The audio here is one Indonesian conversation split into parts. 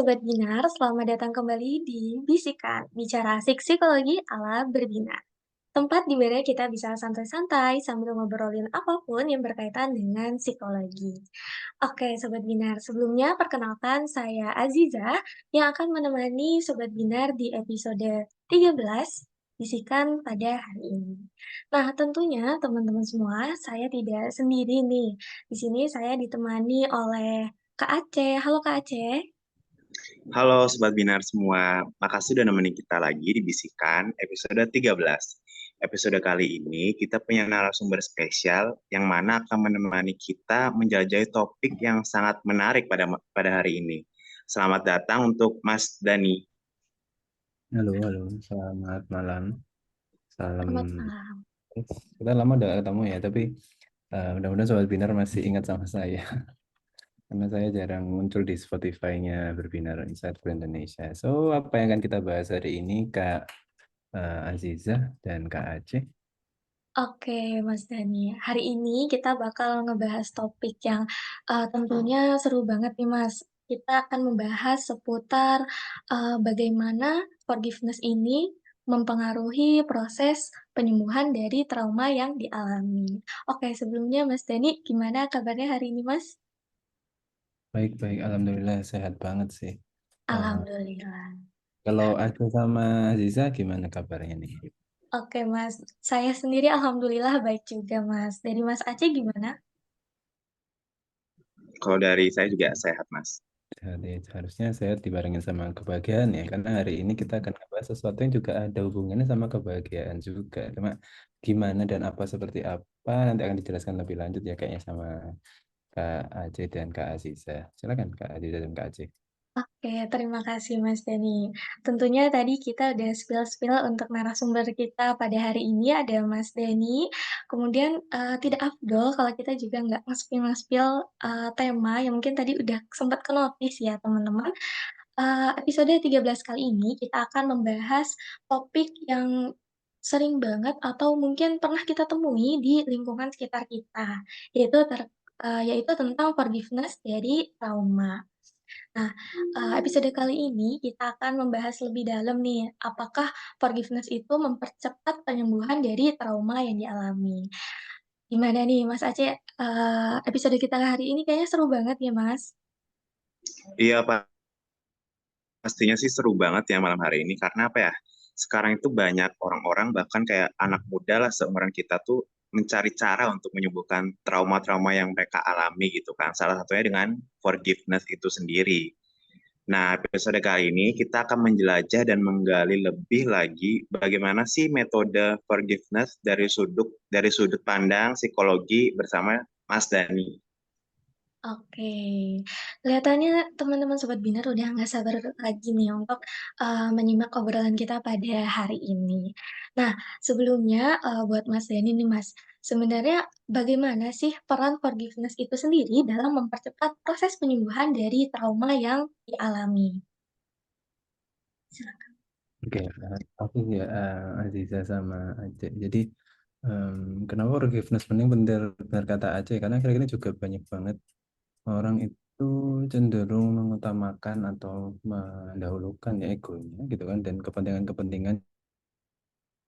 Sobat Binar, selamat datang kembali di Bisikan, bicara asik psikologi ala berbinar. Tempat di mana kita bisa santai-santai sambil ngobrolin apapun yang berkaitan dengan psikologi. Oke, Sobat Binar, sebelumnya perkenalkan saya Aziza yang akan menemani Sobat Binar di episode 13 Bisikan pada hari ini. Nah, tentunya teman-teman semua, saya tidak sendiri nih. Di sini saya ditemani oleh Kak Aceh. Halo Kak Aceh. Halo Sobat Binar semua, makasih udah nemenin kita lagi di Bisikan episode 13. Episode kali ini kita punya narasumber spesial yang mana akan menemani kita menjelajahi topik yang sangat menarik pada hari ini. Selamat datang untuk Mas Dani. Halo, halo, selamat malam. Salam. Selamat malam. Kita lama udah ketemu ya, tapi mudah-mudahan Sobat Binar masih ingat sama saya. Karena saya jarang muncul di Spotify-nya Berbinar Insight for Indonesia. So, apa yang akan kita bahas hari ini, Kak Aziza dan Kak Aceh? Oke, Mas Dani. Hari ini kita bakal ngebahas topik yang tentunya seru banget nih, Mas. Kita akan membahas seputar bagaimana forgiveness ini mempengaruhi proses penyembuhan dari trauma yang dialami. Oke, sebelumnya Mas Dani, gimana kabarnya hari ini, Mas? Baik-baik, Alhamdulillah sehat banget sih. Eh, Alhamdulillah. Kalau Aceh sama Aziza gimana kabarnya nih? Oke, Mas. Saya sendiri alhamdulillah baik juga, Mas. Dari Mas Aceh gimana? Kalau dari saya juga sehat, Mas. Jadi harusnya sehat dibarengin sama kebahagiaan ya, karena hari ini kita akan bahas sesuatu yang juga ada hubungannya sama kebahagiaan juga. Cuma gimana dan apa seperti apa nanti akan dijelaskan lebih lanjut ya kayaknya sama Kak Aceh dan Kak Aziza. Silakan Kak Aziza dan Kak Aceh. Oke, terima kasih Mas Dani. Tentunya tadi kita udah spill-spill untuk narasumber kita pada hari ini ada Mas Dani. Kemudian tidak afdol kalau kita juga nggak nge-spill-nge-spill tema yang mungkin tadi udah sempat ke-notice ya teman-teman. Episode 13 kali ini kita akan membahas topik yang sering banget atau mungkin pernah kita temui di lingkungan sekitar kita, yaitu tentang forgiveness dari trauma. Nah, episode kali ini kita akan membahas lebih dalam nih, apakah forgiveness itu mempercepat penyembuhan dari trauma yang dialami. Gimana nih Mas Aceh, episode kita hari ini kayaknya seru banget ya Mas? Iya, Pak. Pastinya sih seru banget ya malam hari ini karena apa ya? Sekarang itu banyak orang-orang bahkan kayak anak muda lah seumuran kita tuh mencari cara untuk menyembuhkan trauma-trauma yang mereka alami gitu kan. Salah satunya dengan forgiveness itu sendiri. Nah, episode kali ini kita akan menjelajah dan menggali lebih lagi bagaimana sih metode forgiveness dari sudut pandang psikologi bersama Mas Dani. Oke, kelihatannya teman-teman Sobat Binar udah nggak sabar lagi nih untuk menyimak obrolan kita pada hari ini. Nah, sebelumnya buat Mas Dani nih Mas, sebenarnya bagaimana sih peran forgiveness itu sendiri dalam mempercepat proses penyembuhan dari trauma yang dialami? Silakan. Oke, aku ya Aziza sama Aceh. Jadi kenapa forgiveness penting benar, benar kata Aceh karena akhir-akhir ini juga banyak banget orang itu cenderung mengutamakan atau mendahulukan ya egonya gitu kan dan kepentingan-kepentingan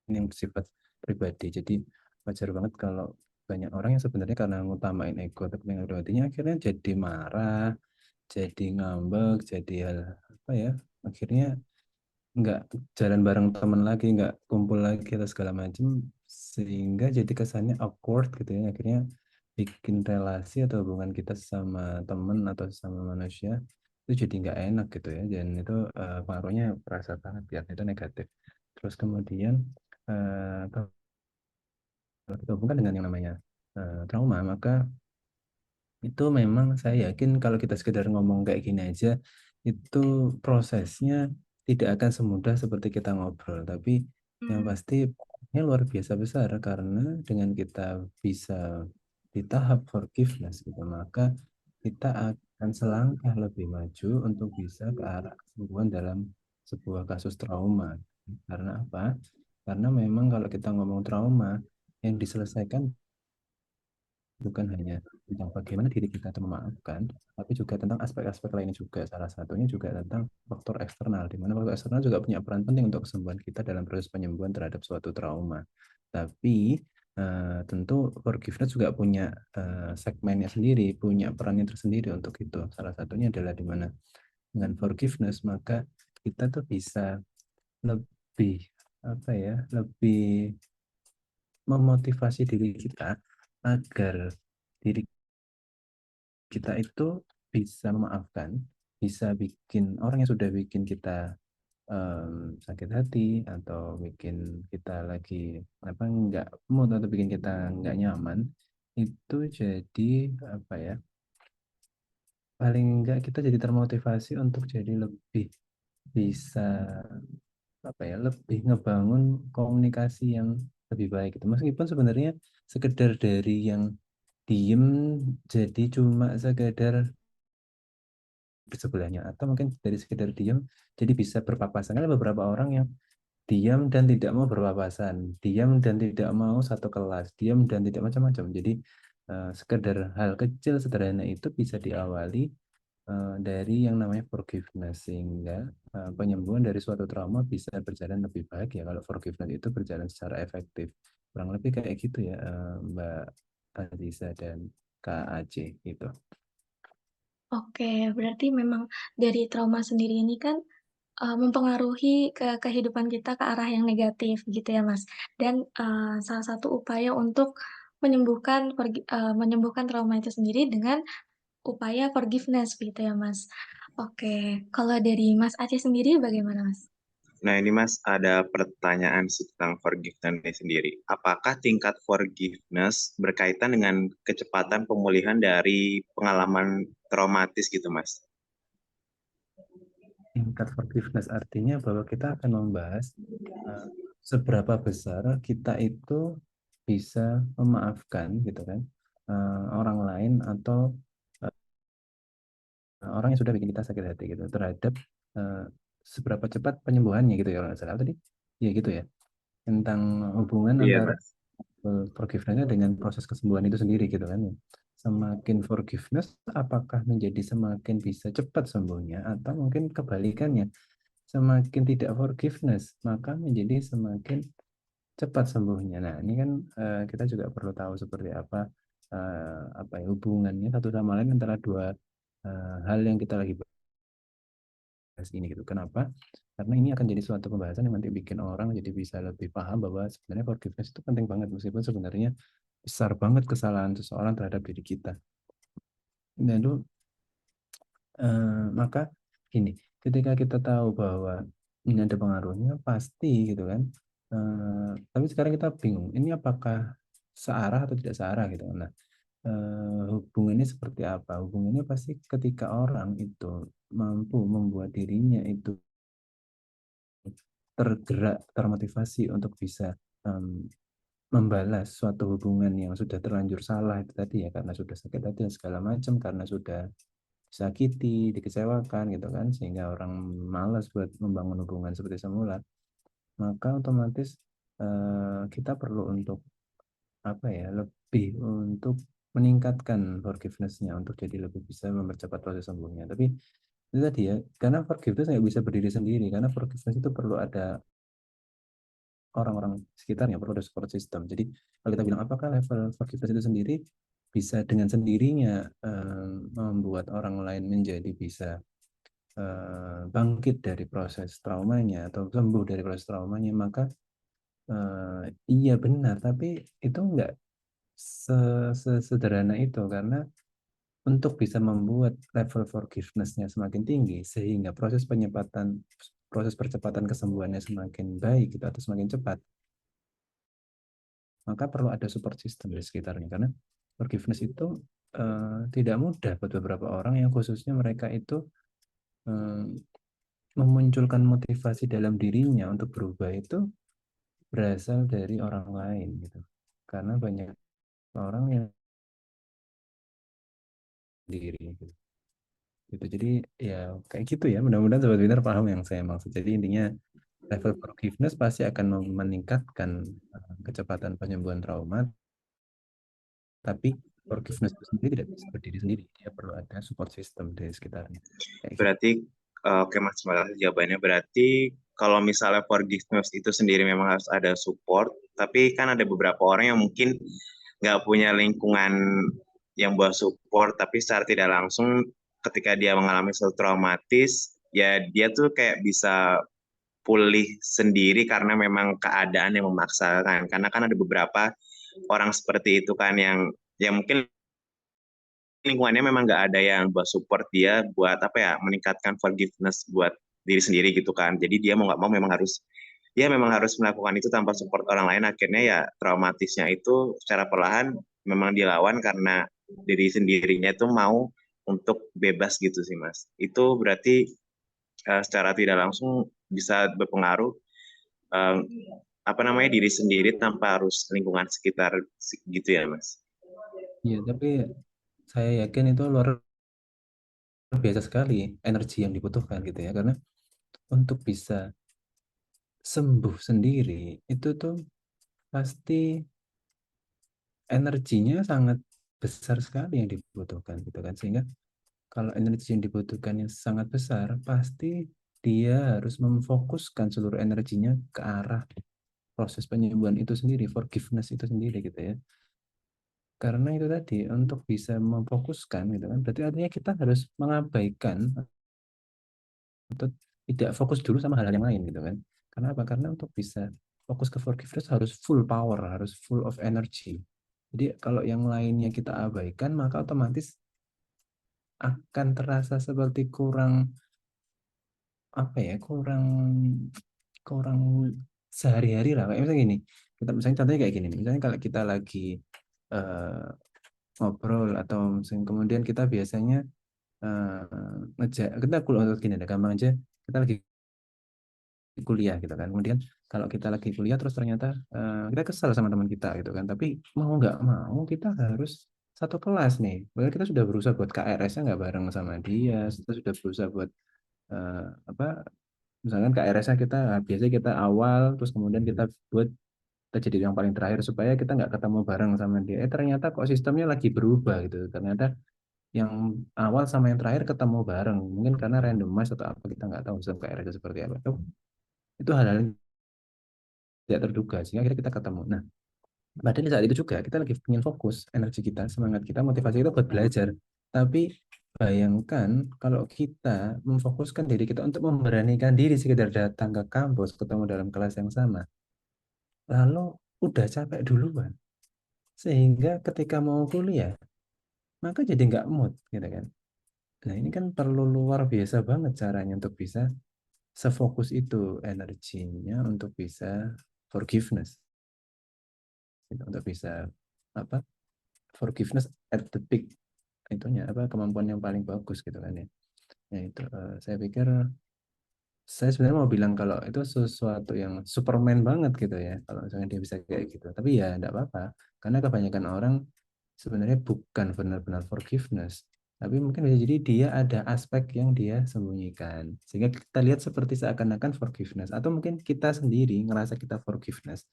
yang bersifat pribadi. Jadi wajar banget kalau banyak orang yang sebenarnya karena ngutamain ego atau kepentingan pribadinya akhirnya jadi marah, jadi ngambek, jadi hal apa ya, akhirnya nggak jalan bareng teman lagi, nggak kumpul lagi atau segala macam, sehingga jadi kesannya awkward gitu ya. Akhirnya bikin relasi atau hubungan kita sama teman atau sama manusia itu jadi nggak enak gitu ya. Dan itu pengaruhnya terasa banget ya, itu negatif. Terus kemudian kalau kita hubungkan dengan yang namanya trauma, maka itu memang saya yakin kalau kita sekedar ngomong kayak gini aja, itu prosesnya tidak akan semudah seperti kita ngobrol. Tapi yang Hmm, pasti ini luar biasa besar karena dengan kita bisa di tahap forgiveness gitu, maka kita akan selangkah lebih maju untuk bisa ke arah kesembuhan dalam sebuah kasus trauma. Karena apa? Karena memang kalau kita ngomong trauma, yang diselesaikan bukan hanya tentang bagaimana diri kita itu memaafkan, tapi juga tentang aspek-aspek lainnya juga. Salah satunya juga tentang faktor eksternal, di mana faktor eksternal juga punya peran penting untuk kesembuhan kita dalam proses penyembuhan terhadap suatu trauma. Tapi tentu forgiveness juga punya segmennya sendiri, punya perannya tersendiri untuk itu. Salah satunya adalah di mana dengan forgiveness maka kita tuh bisa lebih apa ya, lebih memotivasi diri kita agar diri kita itu bisa memaafkan, bisa bikin orang yang sudah bikin kita sakit hati atau bikin kita lagi apa nggak mood atau bikin kita nggak nyaman itu jadi apa ya, paling enggak kita jadi termotivasi untuk jadi lebih bisa apa ya, lebih ngebangun komunikasi yang lebih baik gitu. Meskipun sebenarnya sekedar dari yang diem jadi cuma sekedar di sebelahnya, atau mungkin dari sekedar diem jadi bisa berpapasan. Ada beberapa orang yang diam dan tidak mau berpapasan, diam dan tidak mau satu kelas, diam dan tidak macam-macam. Jadi sekedar hal kecil sederhana itu bisa diawali dari yang namanya forgiveness, sehingga penyembuhan dari suatu trauma bisa berjalan lebih baik ya kalau forgiveness itu berjalan secara efektif. Kurang lebih kayak gitu ya, Mbak Aziza dan Kak Aceh gitu. Oke, berarti memang dari trauma sendiri ini kan, mempengaruhi ke kehidupan kita ke arah yang negatif gitu ya, Mas. Dan, salah satu upaya untuk menyembuhkan trauma itu sendiri dengan upaya forgiveness gitu ya, Mas. Oke, kalau dari Mas Aceh sendiri bagaimana, Mas? Nah, ini Mas, ada pertanyaan sih tentang forgiveness ini sendiri. Apakah tingkat forgiveness berkaitan dengan kecepatan pemulihan dari pengalaman traumatis gitu, Mas? Tingkat forgiveness artinya bahwa kita akan membahas uh, seberapa besar kita itu bisa memaafkan gitu kan, orang lain atau orang yang sudah bikin kita sakit hati gitu terhadap uh, seberapa cepat penyembuhannya gitu ya kalau nggak salah tadi ya gitu ya, tentang hubungan Iya, antara Mas. forgiveness dengan proses kesembuhan itu sendiri gitu kan ya. Semakin forgiveness apakah menjadi semakin bisa cepat sembuhnya atau mungkin kebalikannya, semakin tidak forgiveness maka menjadi semakin cepat sembuhnya. Nah, ini kan kita juga perlu tahu seperti apa ya, hubungannya satu sama lain antara dua hal yang kita lagi bahas ini gitu. Kenapa? Karena ini akan jadi suatu pembahasan yang nanti bikin orang jadi bisa lebih paham bahwa sebenarnya forgiveness itu penting banget meskipun sebenarnya besar banget kesalahan seseorang terhadap diri kita. Nah, itu maka gini, ketika kita tahu bahwa ini ada pengaruhnya, pasti gitu kan. Tapi sekarang kita bingung, ini apakah searah atau tidak searah gitu. Nah, hubungannya seperti apa? Hubungannya pasti ketika orang itu mampu membuat dirinya itu tergerak, termotivasi untuk bisa em, membalas suatu hubungan yang sudah terlanjur salah itu tadi ya, karena sudah sakit hati dan segala macam, karena sudah disakiti, dikecewakan gitu kan, sehingga orang malas buat membangun hubungan seperti semula, maka otomatis kita perlu untuk apa ya, lebih untuk meningkatkan forgiveness-nya untuk jadi lebih bisa mempercepat proses sembuhnya. Tapi itu tadi ya, karena forgiveness nggak bisa berdiri sendiri, karena forgiveness itu perlu ada orang-orang sekitarnya, perlu ada support system. Jadi kalau kita bilang apakah level forgiveness itu sendiri bisa dengan sendirinya membuat orang lain menjadi bisa bangkit dari proses traumanya atau sembuh dari proses traumanya, maka iya benar, tapi itu enggak sesederhana itu, karena untuk bisa membuat level forgiveness-nya semakin tinggi sehingga proses percepatan kesembuhannya semakin baik gitu, atau semakin cepat, maka perlu ada support system di sekitarnya, karena forgiveness itu tidak mudah buat beberapa orang yang khususnya mereka itu eh, memunculkan motivasi dalam dirinya untuk berubah itu berasal dari orang lain gitu, karena banyak orang yang diri gitu. Gitu. Jadi ya kayak gitu ya, mudah-mudahan Sobat Winner paham yang saya maksud. Jadi intinya level forgiveness pasti akan meningkatkan kecepatan penyembuhan trauma, tapi forgiveness itu sendiri tidak bisa berdiri sendiri, dia perlu ada support system dari sekitarnya kayak gitu. Berarti, oke Mas, terima kasih jawabannya. Berarti kalau misalnya forgiveness itu sendiri memang harus ada support, tapi kan ada beberapa orang yang mungkin nggak punya lingkungan yang buat support, tapi secara tidak langsung ketika dia mengalami sesuatu traumatis, ya dia tuh kayak bisa pulih sendiri karena memang keadaan yang memaksakan. Karena kan ada beberapa orang seperti itu kan yang mungkin lingkungannya memang nggak ada yang buat support dia buat apa ya, meningkatkan forgiveness buat diri sendiri gitu kan. Jadi dia mau nggak mau memang harus melakukan itu tanpa support orang lain. Akhirnya ya traumatisnya itu secara perlahan memang dilawan karena diri sendirinya itu mau untuk bebas gitu sih Mas. Itu berarti secara tidak langsung bisa berpengaruh, eh, apa namanya, diri sendiri tanpa harus lingkungan sekitar gitu ya Mas. Iya, tapi saya yakin itu luar biasa sekali energi yang dibutuhkan gitu ya, karena untuk bisa sembuh sendiri itu tuh pasti energinya sangat besar sekali yang dibutuhkan gitu kan, sehingga kalau energi yang dibutuhkan yang sangat besar pasti dia harus memfokuskan seluruh energinya ke arah proses penyembuhan itu sendiri, forgiveness itu sendiri gitu ya. Karena itu tadi untuk bisa memfokuskan gitu kan, berarti artinya kita harus mengabaikan atau tidak fokus dulu sama hal-hal yang lain gitu kan. Karena apa? Karena untuk bisa fokus ke forgiveness harus full power, harus full of energy. Jadi kalau yang lainnya kita abaikan, maka otomatis akan terasa seperti kurang apa ya, kurang kurang sehari-hari lah. Kayak misalnya gini, kita misalnya contohnya kayak gini nih. Misalnya kalau kita lagi eh, ngobrol atau misalnya kemudian kita biasanya ngejak kita kalau gini deh, gampang aja, kita lagi kuliah gitu kan. Kemudian kalau kita lagi kuliah terus ternyata kita kesal sama teman kita gitu kan. Tapi mau nggak mau kita harus satu kelas nih. Padahal kita sudah berusaha buat KRS-nya nggak bareng sama dia. Kita sudah berusaha buat apa? Misalkan KRS-nya kita biasanya kita awal terus kemudian kita buat kita jadi yang paling terakhir supaya kita nggak ketemu bareng sama dia. Ternyata kok sistemnya lagi berubah gitu. Ternyata yang awal sama yang terakhir ketemu bareng. Mungkin karena randomize atau apa kita nggak tahu sistem KRS seperti apa. Itu hal-hal yang tidak terduga sehingga akhirnya kita ketemu. Nah, padahal di saat itu juga kita lagi ingin fokus energi kita, semangat kita, motivasi kita buat belajar. Tapi bayangkan kalau kita memfokuskan diri kita untuk memberanikan diri sekedar datang ke kampus, ketemu dalam kelas yang sama, lalu udah capek duluan. Sehingga ketika mau kuliah, maka jadi nggak mood gitu kan. Nah, ini kan perlu luar biasa banget caranya untuk bisa sefokus itu energinya untuk bisa forgiveness, gitu. Untuk bisa apa forgiveness at the peak itunya apa kemampuan yang paling bagus gitu kan ya. Ya itu saya pikir saya sebenarnya mau bilang kalau itu sesuatu yang Superman banget gitu ya kalau misalnya dia bisa kayak gitu. Tapi ya enggak apa-apa karena kebanyakan orang sebenarnya bukan benar-benar forgiveness. Tapi mungkin bisa jadi dia ada aspek yang dia sembunyikan. Sehingga kita lihat seperti seakan-akan forgiveness. Atau mungkin kita sendiri ngerasa kita forgiveness.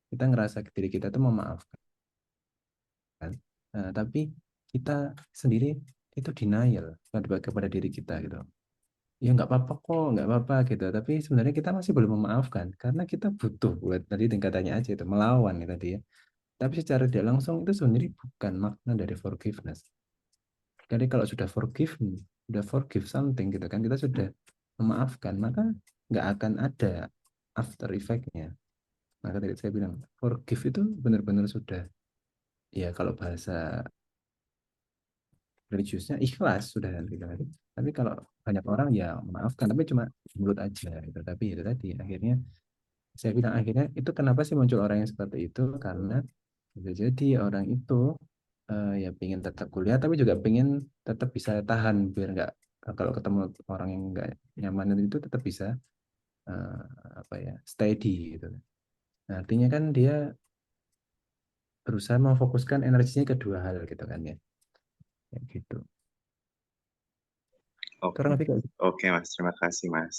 Kita ngerasa diri kita tuh memaafkan. Nah, tapi kita sendiri itu denial kepada diri kita gitu. Ya nggak apa-apa kok, nggak apa-apa gitu. Tapi sebenarnya kita masih belum memaafkan karena kita butuh buat tadi tingkatannya aja itu melawan ya tadi ya. Tapi secara tidak langsung itu sebenarnya bukan makna dari forgiveness. Jadi kalau sudah forgive something gitu kan, kita sudah memaafkan, maka nggak akan ada after effect-nya. Maka tadi saya bilang forgive itu benar-benar sudah ya kalau bahasa religiusnya ikhlas sudah gitu kan. Tapi kalau banyak orang ya memaafkan tapi cuma mulut aja gitu. Tapi itu tadi akhirnya saya bilang akhirnya itu kenapa sih muncul orang yang seperti itu karena bisa jadi orang itu ya pengen tetap kuliah tapi juga pengen tetap bisa tahan biar nggak kalau ketemu orang yang nggak nyaman itu tetap bisa eh, apa ya steady gitu. Nah, artinya kan dia berusaha memfokuskan energinya ke dua hal gitu kan ya. Kayak gitu. Oke, Kurang lebih kayak gitu. oke Mas, terima kasih Mas.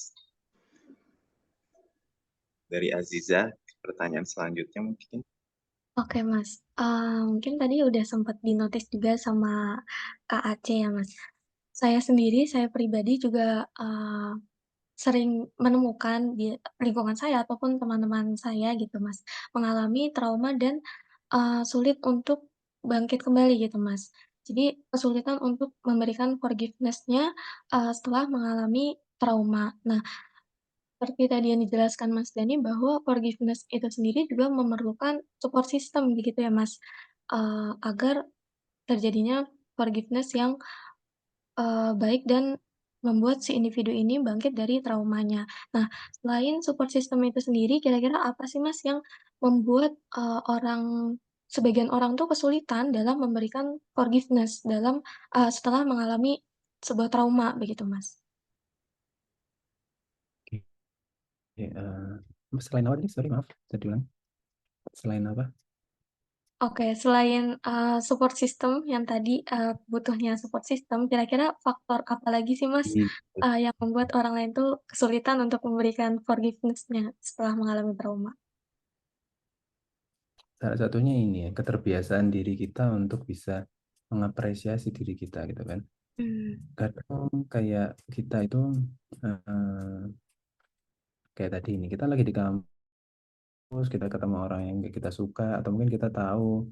Dari Aziza, pertanyaan selanjutnya mungkin. Oke Mas, mungkin tadi udah sempat di-notice juga sama Kak Aceh ya Mas. Saya pribadi juga, sering menemukan di lingkungan saya ataupun teman-teman saya gitu Mas, mengalami trauma dan, sulit untuk bangkit kembali gitu Mas. Jadi kesulitan untuk memberikan forgiveness-nya, setelah mengalami trauma. Nah, seperti tadi yang dijelaskan Mas Dani bahwa forgiveness itu sendiri juga memerlukan support system begitu ya Mas, agar terjadinya forgiveness yang baik dan membuat si individu ini bangkit dari traumanya. Nah, selain support system itu sendiri, kira-kira apa sih, Mas, yang membuat, sebagian orang tuh kesulitan dalam memberikan forgiveness setelah mengalami sebuah trauma begitu, Mas? Oke, selain apa tadi? Sorry, maaf, bisa diulang. Selain apa? Oke, selain, support system yang tadi, butuhnya support system, kira-kira faktor apa lagi sih, Mas, Jadi, yang membuat orang lain tuh kesulitan untuk memberikan forgiveness-nya setelah mengalami trauma? salah satunya ini ya, keterbiasaan diri kita untuk bisa mengapresiasi diri kita gitu kan. Mmm, Kadang kayak kita itu kayak tadi ini kita lagi di kampus, kita ketemu orang yang kita suka atau mungkin kita tahu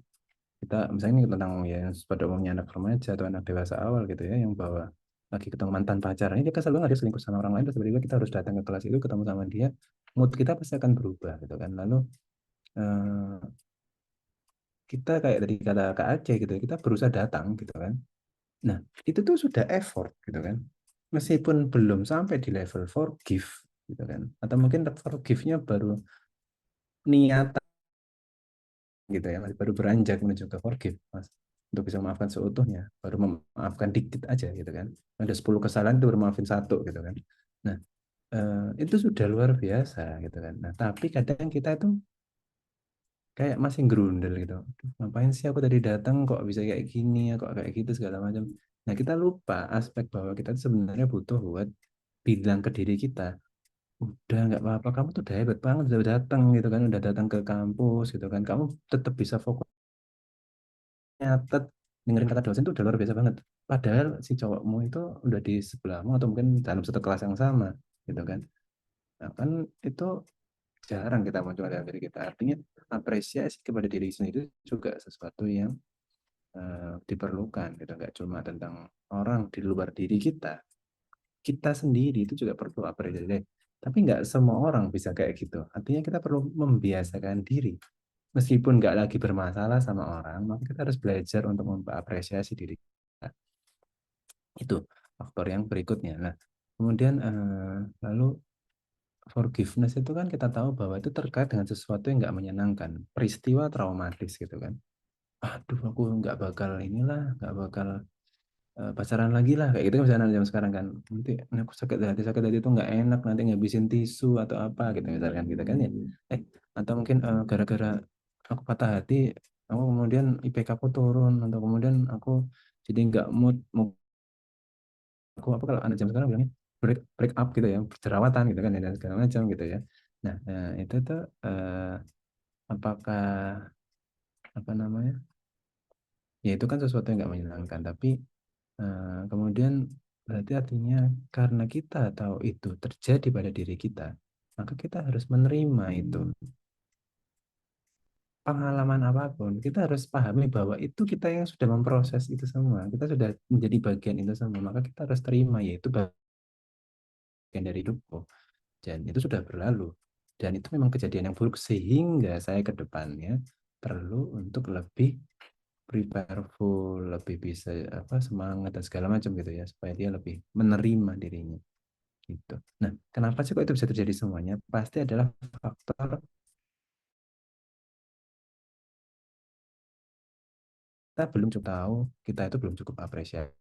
kita misalnya ini tentang ya pada umumnya anak remaja atau anak dewasa awal gitu ya yang bawa lagi ketemu mantan pacar ini kita selalu nggak ada selingkuh sama orang lain terus tiba-tiba kita harus datang ke kelas itu ketemu sama dia, mood kita pasti akan berubah gitu kan. Lalu eh, kita kayak tadi kata Kak Aceh gitu kita berusaha datang gitu kan. Nah, itu tuh sudah effort gitu kan. Meskipun belum sampai di level forgive gitu kan. Atau mungkin forgive-nya baru niat gitu ya, masih baru beranjak menuju ke forgive, Mas. Untuk bisa memaafkan seutuhnya, baru memaafkan dikit aja gitu kan. Ada 10 kesalahan itu baru maafin satu gitu kan. Nah, itu sudah luar biasa gitu kan. Nah, tapi kadang kita itu kayak masih gerundel gitu. Aduh, ngapain sih aku tadi datang kok bisa kayak gini ya, kok kayak gitu segala macam. Nah, kita lupa aspek bahwa kita tuh sebenarnya butuh buat bilang ke diri kita, udah nggak apa-apa, kamu tuh udah hebat banget, udah datang gitu kan, udah datang ke kampus gitu kan, kamu tetap bisa fokus nyatet dengerin kata dosen itu udah luar biasa banget. Padahal si cowokmu itu udah di sebelahmu atau mungkin dalam satu kelas yang sama gitu kan. Nah, kan itu jarang kita muncul dari diri kita. Artinya apresiasi kepada diri sendiri juga sesuatu yang diperlukan gitu. Nggak cuma tentang orang di luar diri kita. Kita sendiri itu juga perlu apresiasi. Tapi nggak semua orang bisa kayak gitu. Artinya kita perlu membiasakan diri. Meskipun nggak lagi bermasalah sama orang, maka kita harus belajar untuk mengapresiasi diri kita. Itu faktor yang berikutnya. Nah, kemudian lalu forgiveness itu kan kita tahu bahwa itu terkait dengan sesuatu yang nggak menyenangkan, peristiwa traumatis gitu kan. Aduh, aku nggak bakal inilah, nggak bakal pacaran lagi lah kayak gitu kan misalnya jam sekarang kan. Nanti aku sakit hati itu nggak enak, nanti ngabisin tisu atau apa gitu misalkan gitu kan ya. Atau mungkin gara-gara aku patah hati, aku kemudian IPK aku turun atau kemudian aku jadi nggak mood mau aku apa kalau anak jam sekarang bilangnya break up gitu ya, jerawatan gitu kan ya, dan segala macam gitu ya. Nah, itu tuh apakah apa namanya? Ya itu kan sesuatu yang nggak menyenangkan, tapi kemudian berarti artinya karena kita tahu itu terjadi pada diri kita, maka kita harus menerima itu. Pengalaman apapun, kita harus pahami bahwa itu kita yang sudah memproses itu semua. Kita sudah menjadi bagian itu semua, maka kita harus terima yaitu bagian dari hidupku. Dan itu sudah berlalu. Dan itu memang kejadian yang buruk sehingga saya ke depannya perlu untuk lebih prepare full, lebih bisa apa semangat dan segala macam gitu ya, supaya dia lebih menerima dirinya gitu. Nah, kenapa sih kok itu bisa terjadi semuanya? Pasti adalah faktor kita belum cukup tahu, kita itu belum cukup apresiasi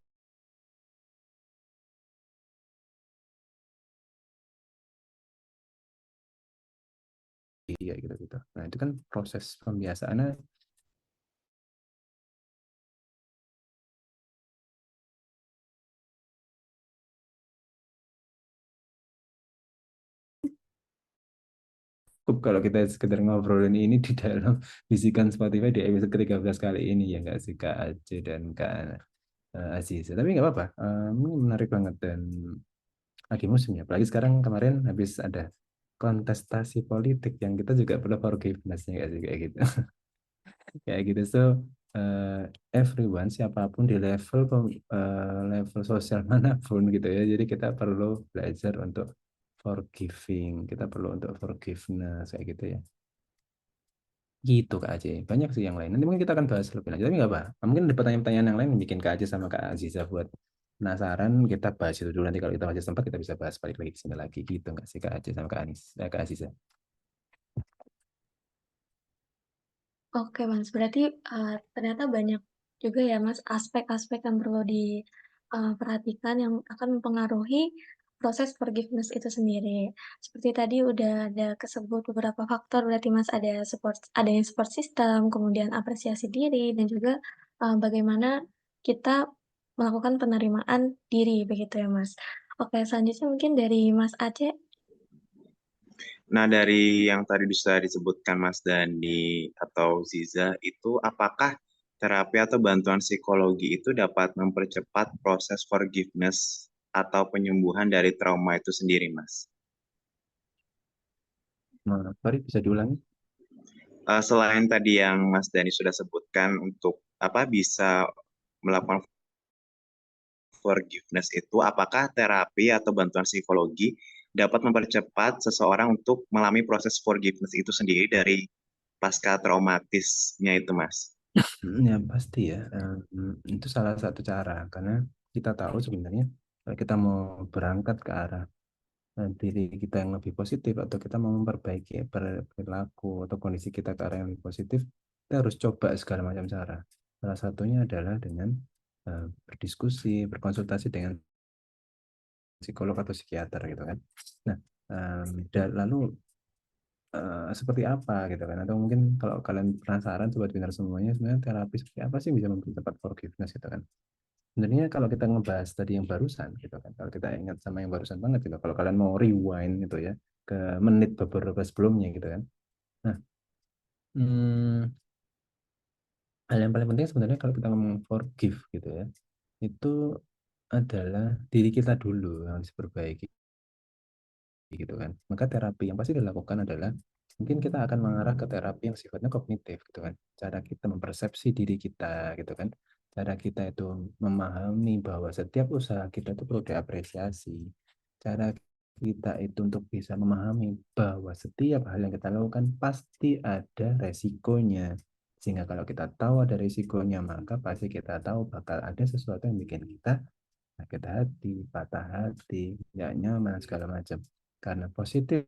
ya gitu gitu. Nah, itu kan proses pembiasaannya cukup kalau kita sekedar ngobrolin ini di dalam bisikan Spotify di episode ke-13 kali ini, ya nggak sih Kak Aceh dan Kak Aziza. Tapi nggak apa-apa, ini menarik banget dan lagi musimnya. Apalagi sekarang kemarin habis ada kontestasi politik yang kita juga perlu forgiveness-nya kayak sih, kayak gitu. Kayak gitu. So everyone, siapapun di level level sosial manapun gitu ya. Jadi kita perlu belajar untuk forgiving, kita perlu untuk forgiveness kayak gitu ya. Gitu Kak Aceh. Banyak sih yang lain. Nanti mungkin kita akan bahas lebih lanjut. Tapi nggak apa. Mungkin ada pertanyaan-pertanyaan yang lain yang bikin Kak Aceh sama Kak Aziza buat penasaran. Kita bahas itu dulu. Nanti kalau kita masih sempat, kita bisa bahas balik lagi di sini lagi. Gitu nggak sih Kak Aceh sama Kak Aziza? Oke Mas, berarti, ternyata banyak juga ya Mas, aspek-aspek yang perlu diperhatikan yang akan mempengaruhi proses forgiveness itu sendiri. Seperti tadi udah ada kesebut beberapa faktor berarti Mas, adanya support system, kemudian apresiasi diri, dan juga, bagaimana kita melakukan penerimaan diri, begitu ya Mas. Oke, selanjutnya mungkin dari Mas Aceh. Nah, dari yang tadi bisa disebutkan Mas Dani atau Ziza, itu apakah terapi atau bantuan psikologi itu dapat mempercepat proses forgiveness atau penyembuhan dari trauma itu sendiri, Mas? Nah, sorry, bisa diulangi? Selain tadi yang Mas Dani sudah sebutkan untuk apa bisa melakukan forgiveness itu, apakah terapi atau bantuan psikologi dapat mempercepat seseorang untuk mengalami proses forgiveness itu sendiri dari pasca traumatisnya itu, Mas? Ya pasti ya. Itu salah satu cara karena kita tahu sebenarnya kalau kita mau berangkat ke arah diri kita yang lebih positif atau kita mau memperbaiki perilaku atau kondisi kita ke arah yang lebih positif, kita harus coba segala macam cara. Salah satunya adalah dengan berdiskusi, berkonsultasi dengan psikolog atau psikiater gitu kan. Nah, lalu seperti apa gitu kan, atau mungkin kalau kalian penasaran sobat pintar semuanya, sebenarnya terapi seperti apa sih bisa mempercepat forgiveness gitu kan. Sebenarnya kalau kita ngebahas tadi yang barusan gitu kan, kalau kita ingat sama yang barusan banget gitu, kalau kalian mau rewind gitu ya ke menit beberapa sebelumnya gitu kan. Nah, hmm, hal yang paling penting sebenarnya kalau kita ngomong forgive gitu ya, itu adalah diri kita dulu yang harus diperbaiki gitu kan. Maka terapi yang pasti dilakukan adalah mungkin kita akan mengarah ke terapi yang sifatnya kognitif gitu kan. Cara kita mempersepsi diri kita gitu kan. Cara kita itu memahami bahwa setiap usaha kita itu perlu diapresiasi. Cara kita itu untuk bisa memahami bahwa setiap hal yang kita lakukan pasti ada resikonya. Sehingga kalau kita tahu ada resikonya, maka pasti kita tahu bakal ada sesuatu yang bikin kita sakit hati, patah hati, nggak nyaman, segala macam. Karena positif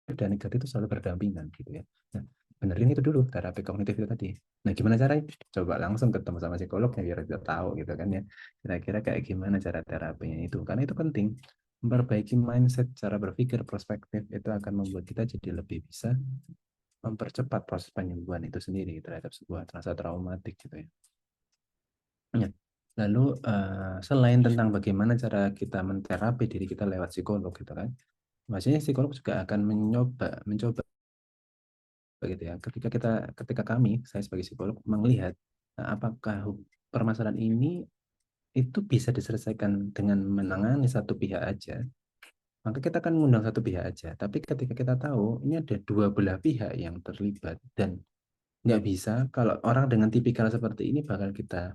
dan negatif itu selalu berdampingan gitu ya. Nah, benerin itu dulu terapi kognitif itu tadi. Nah, gimana caranya? Coba langsung ketemu sama psikolognya biar kita tahu gitu kan ya. Kira-kira kayak gimana cara terapinya itu. Karena itu penting. Memperbaiki mindset, cara berpikir, perspektif itu akan membuat kita jadi lebih bisa mempercepat proses penyembuhan itu sendiri terhadap sebuah rasa traumatik gitu ya. Ya. Lalu selain tentang bagaimana cara kita menterapi diri kita lewat psikolog gitu kan, maksudnya psikolog juga akan mencoba gitu ya. Ketika saya sebagai psikolog melihat apakah permasalahan ini itu bisa diselesaikan dengan menangani satu pihak aja, maka kita akan mengundang satu pihak aja. Tapi ketika kita tahu ini ada dua belah pihak yang terlibat dan nggak bisa, kalau orang dengan tipikal seperti ini bakal kita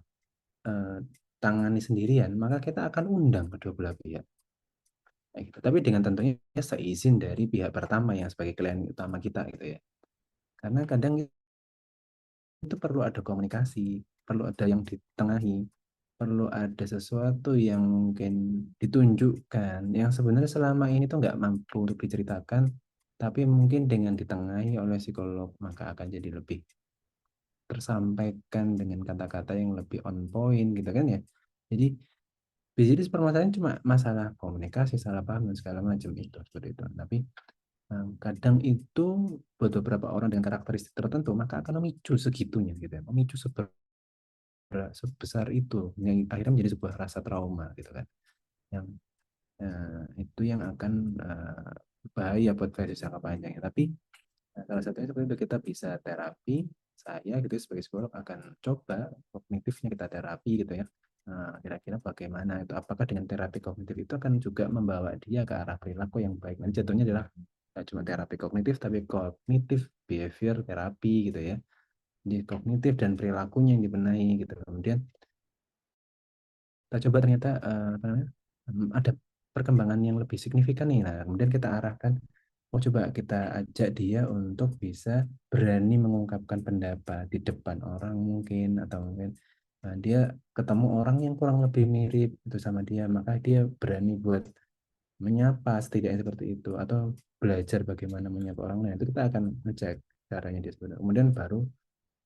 eh, tangani sendirian, maka kita akan undang kedua belah pihak. Kayak gitu. Tapi dengan tentunya seizin dari pihak pertama yang sebagai klien utama kita gitu ya. Karena kadang itu perlu ada komunikasi, perlu ada yang ditengahi, perlu ada sesuatu yang mungkin ditunjukkan, yang sebenarnya selama ini tuh nggak mampu untuk diceritakan, tapi mungkin dengan ditengahi oleh psikolog, maka akan jadi lebih tersampaikan dengan kata-kata yang lebih on point gitu kan ya. Jadi jadi permasalahan cuma masalah komunikasi, salah paham dan segala macam itu seperti itu. Tapi kadang itu buat beberapa orang dengan karakteristik tertentu maka akan memicu segitunya gitu ya, memicu sebesar itu yang akhirnya menjadi sebuah rasa trauma gitu kan, yang itu yang akan bahaya buat versi jangka panjang. Tapi salah satunya seperti itu, kita bisa terapi. Saya gitu sebagai psikolog akan coba kognitifnya kita terapi gitu ya. Nah, kira-kira bagaimana itu? Apakah dengan terapi kognitif itu akan juga membawa dia ke arah perilaku yang baik? Nanti jatuhnya adalah tidak cuma terapi kognitif, tapi kognitif behavior terapi gitu ya. Di kognitif dan perilakunya yang dibenahi gitu. Kemudian kita coba ternyata apa namanya, ada perkembangan yang lebih signifikan nih. Nah, kemudian kita arahkan, oh coba kita ajak dia untuk bisa berani mengungkapkan pendapat di depan orang mungkin, atau mungkin dia ketemu orang yang kurang lebih mirip itu sama dia, maka dia berani buat menyapa setidaknya seperti itu, atau belajar bagaimana menyapa orang lain. Itu kita akan ngecek caranya dia sebenarnya. Kemudian baru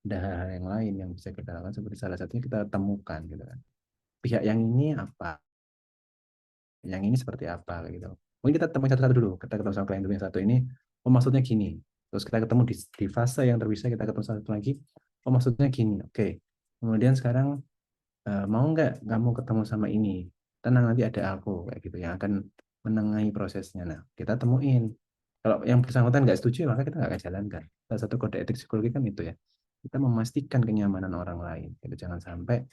ada hal-hal yang lain yang bisa kita lakukan, seperti salah satunya kita temukan gitu kan. Pihak yang ini apa, yang ini seperti apa kayak gitu. Mungkin kita temuin satu-satu dulu. Kita ketemu sama klien dulu yang satu ini, oh maksudnya gini. Terus kita ketemu di fase yang terpisah, kita ketemu satu lagi, oh maksudnya gini. Oke. Kemudian sekarang mau nggak kamu ketemu sama ini? Tenang, nanti ada aku kayak gitu yang akan menengahi prosesnya. Nah, kita temuin. Kalau yang bersangkutan nggak setuju, maka kita nggak akan jalankan. Salah satu kode etik psikologi kan itu ya. Kita memastikan kenyamanan orang lain. Gitu. Jangan sampai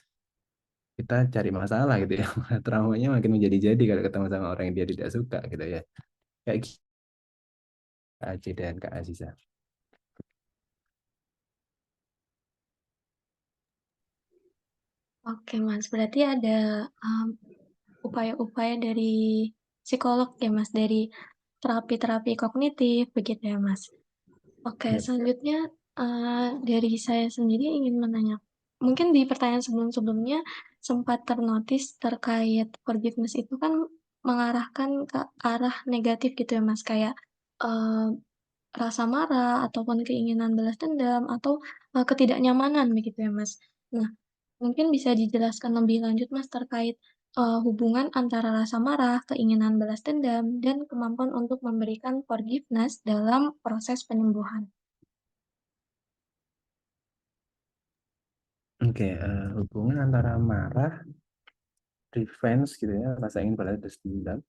kita cari masalah gitu ya. Traumanya makin menjadi-jadi kalau ketemu sama orang yang dia tidak suka gitu ya. Kayak gitu, Kak Aci dan Kak Aziza. Oke Mas, berarti ada upaya-upaya dari psikolog ya Mas, dari terapi-terapi kognitif begitu ya Mas? Oke, Yep. selanjutnya, dari saya sendiri ingin menanya, mungkin di pertanyaan sebelum-sebelumnya sempat ternotis terkait forgiveness itu kan mengarahkan ke arah negatif gitu ya Mas, kayak, eee, rasa marah ataupun keinginan balas dendam atau, ketidaknyamanan begitu ya Mas. Nah, mungkin bisa dijelaskan lebih lanjut Mas terkait, hubungan antara rasa marah, keinginan balas dendam, dan kemampuan untuk memberikan forgiveness dalam proses penyembuhan? Oke, hubungan antara marah, revenge gitu ya, rasa ingin balas dendam,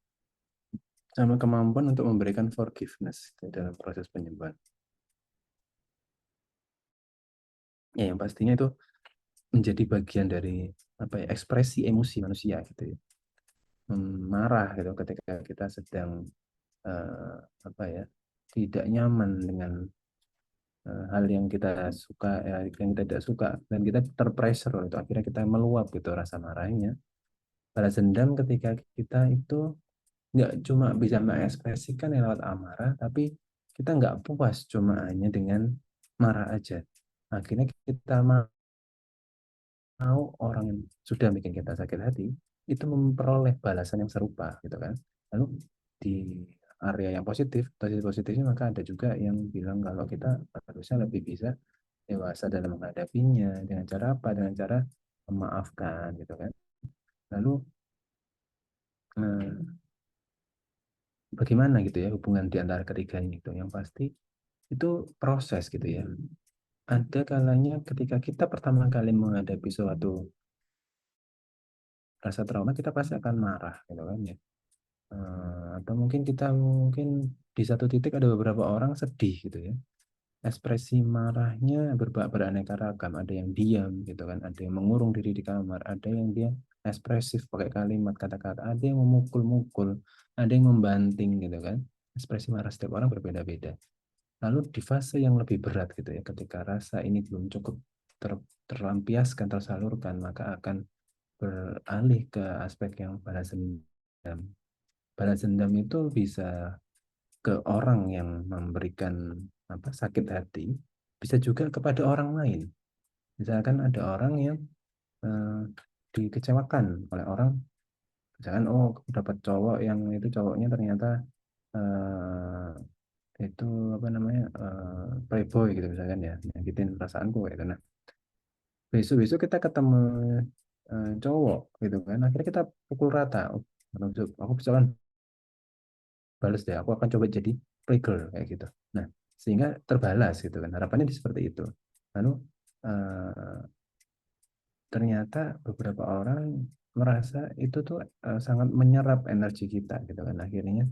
sama kemampuan untuk memberikan forgiveness dalam proses penyembuhan. Ya, yang pastinya itu menjadi bagian dari apa ya, ekspresi emosi manusia gitu ya. Marah gitu ketika kita sedang eh, apa ya, tidak nyaman dengan hal yang kita suka ya, yang kita tidak suka, dan kita terpressure itu akhirnya kita meluap gitu rasa marahnya. Balas dendam ketika kita itu nggak cuma bisa mengekspresikan lewat amarah, tapi kita nggak puas cuma hanya dengan marah aja. Akhirnya kita mau orang yang sudah bikin kita sakit hati itu memperoleh balasan yang serupa gitu kan. Lalu di area yang positif, dosis positifnya, maka ada juga yang bilang kalau kita harusnya lebih bisa dewasa dalam menghadapinya dengan cara apa? Dengan cara memaafkan gitu kan. Lalu bagaimana gitu ya hubungan di antara ketiganya itu? Yang pasti itu proses gitu ya. Ada kalanya ketika kita pertama kali menghadapi suatu rasa trauma, kita pasti akan marah gitu kan ya. Atau mungkin kita mungkin di satu titik ada beberapa orang sedih gitu ya. Ekspresi marahnya beraneka ragam. Ada yang diam gitu kan, ada yang mengurung diri di kamar, ada yang dia ekspresif pakai kalimat kata-kata, ada yang memukul-mukul, ada yang membanting gitu kan. Ekspresi marah setiap orang berbeda-beda. Lalu di fase yang lebih berat gitu ya, ketika rasa ini belum cukup terlampiaskan, tersalurkan, maka akan beralih ke aspek yang balas dendam. Balas dendam itu bisa ke orang yang memberikan apa, sakit hati, bisa juga kepada orang lain. Misalkan ada orang yang eh, dikecewakan oleh orang, misalkan oh dapat cowok yang itu cowoknya ternyata eh, itu apa namanya, playboy gitu misalkan ya, nyakitin perasaanku gitu. Nah, besok-besok kita ketemu cowok gitu kan, akhirnya kita pukul rata. Oh, aku misalkan balas deh, aku akan coba jadi playgirl kayak gitu. Nah, sehingga terbalas gitu kan, harapannya seperti itu. Lalu eh, ternyata beberapa orang merasa itu tuh sangat menyerap energi kita gitu kan, akhirnya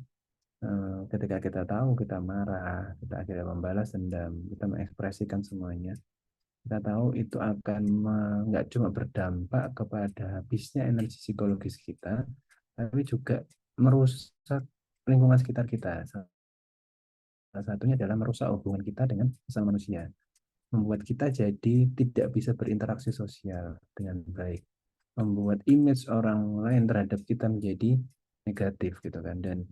Ketika kita tahu kita marah, kita akhirnya membalas dendam, kita mengekspresikan semuanya, kita tahu itu akan nggak cuma berdampak kepada habisnya energi psikologis kita, tapi juga merusak lingkungan sekitar kita. Salah satunya adalah merusak hubungan kita dengan sesama manusia, membuat kita jadi tidak bisa berinteraksi sosial dengan baik, membuat image orang lain terhadap kita menjadi negatif gitu kan. Dan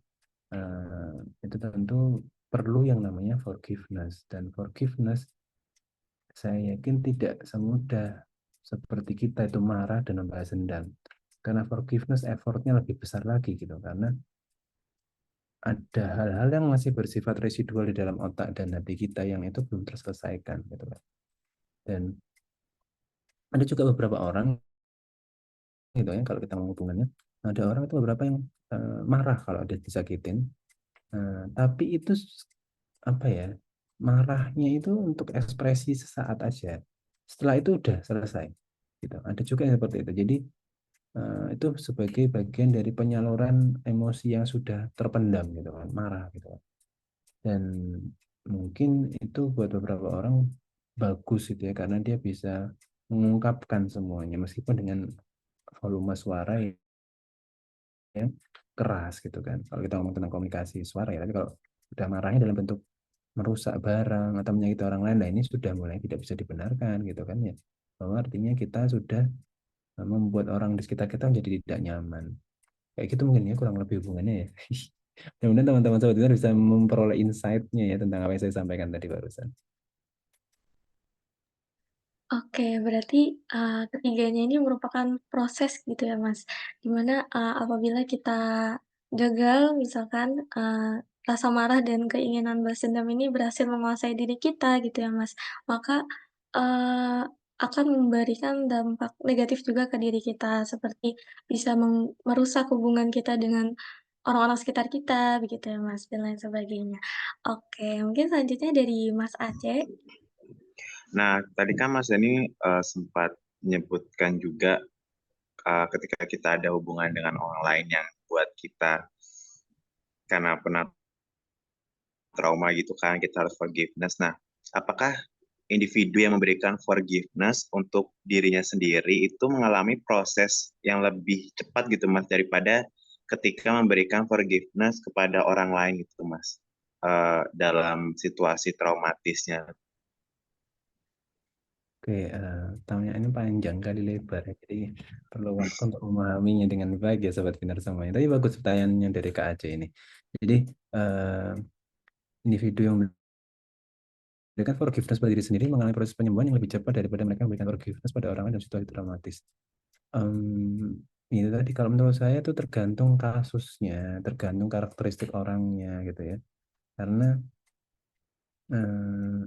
itu tentu perlu yang namanya forgiveness, dan forgiveness saya yakin tidak semudah seperti kita itu marah dan membalas dendam, karena forgiveness effortnya lebih besar lagi gitu, karena ada hal-hal yang masih bersifat residual di dalam otak dan hati kita yang itu belum terselesaikan gitu kan. Dan ada juga beberapa orang gitu ya, kalau kita mau hubungannya, ada orang itu beberapa yang marah kalau ada disakitin. Tapi itu apa ya, marahnya itu untuk ekspresi sesaat aja, setelah itu udah selesai gitu. Ada juga yang seperti itu. Jadi itu sebagai bagian dari penyaluran emosi yang sudah terpendam gitu kan, marah gitu kan. Dan mungkin itu buat beberapa orang bagus gitu ya, karena dia bisa mengungkapkan semuanya meskipun dengan volume suara yang keras gitu kan. Kalau kita ngomong tentang komunikasi suara ya, tapi kalau udah marahnya dalam bentuk merusak barang atau menyakiti orang lain, nah ini sudah mulai tidak bisa dibenarkan gitu kan ya. Bahwa artinya kita sudah membuat orang di sekitar kita menjadi tidak nyaman. Kayak gitu mungkin ya kurang lebih hubungannya ya. Mudah-mudahan teman-teman sobat Dinar bisa memperoleh insight-nya ya tentang apa yang saya sampaikan tadi barusan. Oke, berarti, ketiganya ini merupakan proses gitu ya, Mas, di mana, apabila kita gagal misalkan, rasa marah dan keinginan balas dendam ini berhasil menguasai diri kita gitu ya, Mas, maka, eee, akan memberikan dampak negatif juga ke diri kita, seperti bisa merusak hubungan kita dengan orang-orang sekitar kita, begitu ya, Mas, dan lain sebagainya. Oke, mungkin selanjutnya dari Mas Aceh. Nah, tadi kan Mas Dani sempat menyebutkan juga ketika kita ada hubungan dengan orang lain yang buat kita karena pernah trauma gitu kan, kita harus forgiveness. Nah, apakah individu yang memberikan forgiveness untuk dirinya sendiri itu mengalami proses yang lebih cepat gitu Mas daripada ketika memberikan forgiveness kepada orang lain gitu Mas, dalam situasi traumatisnya? Oke, tanya ini panjang kali lebar ya. Jadi perlu waktu untuk memahaminya dengan baik ya Sobat Binar semuanya. Tapi bagus pertanyaannya dari Kak Aceh ini. Jadi eh, individu yang memberikan forgiveness pada diri sendiri mengalami proses penyembuhan yang lebih cepat daripada mereka memberikan forgiveness pada orang lain dalam situasi traumatis. Itu tadi kalau menurut saya itu tergantung kasusnya, tergantung karakteristik orangnya gitu ya. Karena eh,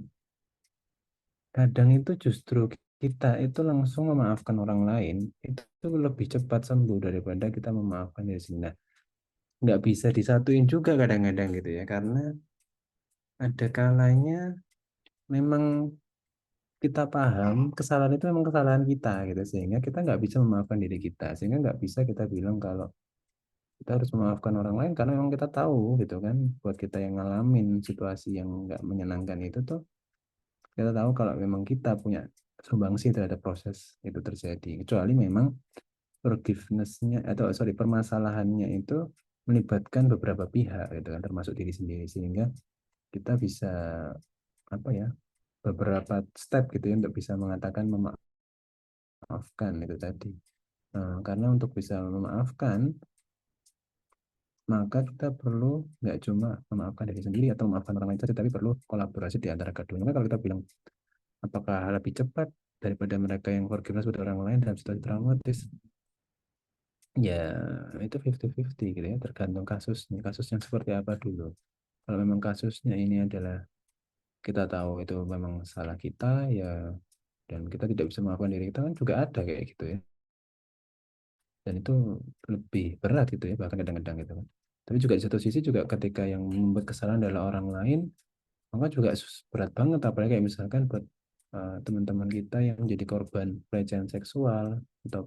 kadang itu justru kita itu langsung memaafkan orang lain itu lebih cepat sembuh daripada kita memaafkan diri sendiri. Nah, nggak bisa disatuin juga kadang-kadang gitu ya, karena ada kalanya memang kita paham kesalahan itu memang kesalahan kita gitu, sehingga kita nggak bisa memaafkan diri kita, sehingga nggak bisa kita bilang kalau kita harus memaafkan orang lain, karena memang kita tahu gitu kan, buat kita yang ngalamin situasi yang nggak menyenangkan itu tuh, kita tahu kalau memang kita punya sumbangsi terhadap proses itu terjadi, kecuali memang forgiveness-nya atau sorry permasalahannya itu melibatkan beberapa pihak gitu kan, termasuk diri sendiri, sehingga kita bisa apa ya, beberapa step gitu ya untuk bisa mengatakan memaafkan itu tadi. Karena untuk bisa memaafkan, maka kita perlu nggak cuma memaafkan diri sendiri atau memaafkan orang lain saja, tapi perlu kolaborasi di antara keduanya. Maka kalau kita bilang apakah lebih cepat daripada mereka yang forgiveness pada orang lain dalam situasi traumatis, ya itu 50-50 gitu ya, tergantung kasusnya. Kasusnya seperti apa dulu. Kalau memang kasusnya ini adalah kita tahu itu memang salah kita ya, dan kita tidak bisa memaafkan diri kita, kan juga ada kayak gitu ya. Dan itu lebih berat gitu ya, bahkan kadang-kadang gitu kan. Tapi juga di satu sisi juga ketika yang membuat kesalahan adalah orang lain, maka juga berat banget, apalagi kayak misalkan buat teman-teman kita yang jadi korban pelecehan seksual atau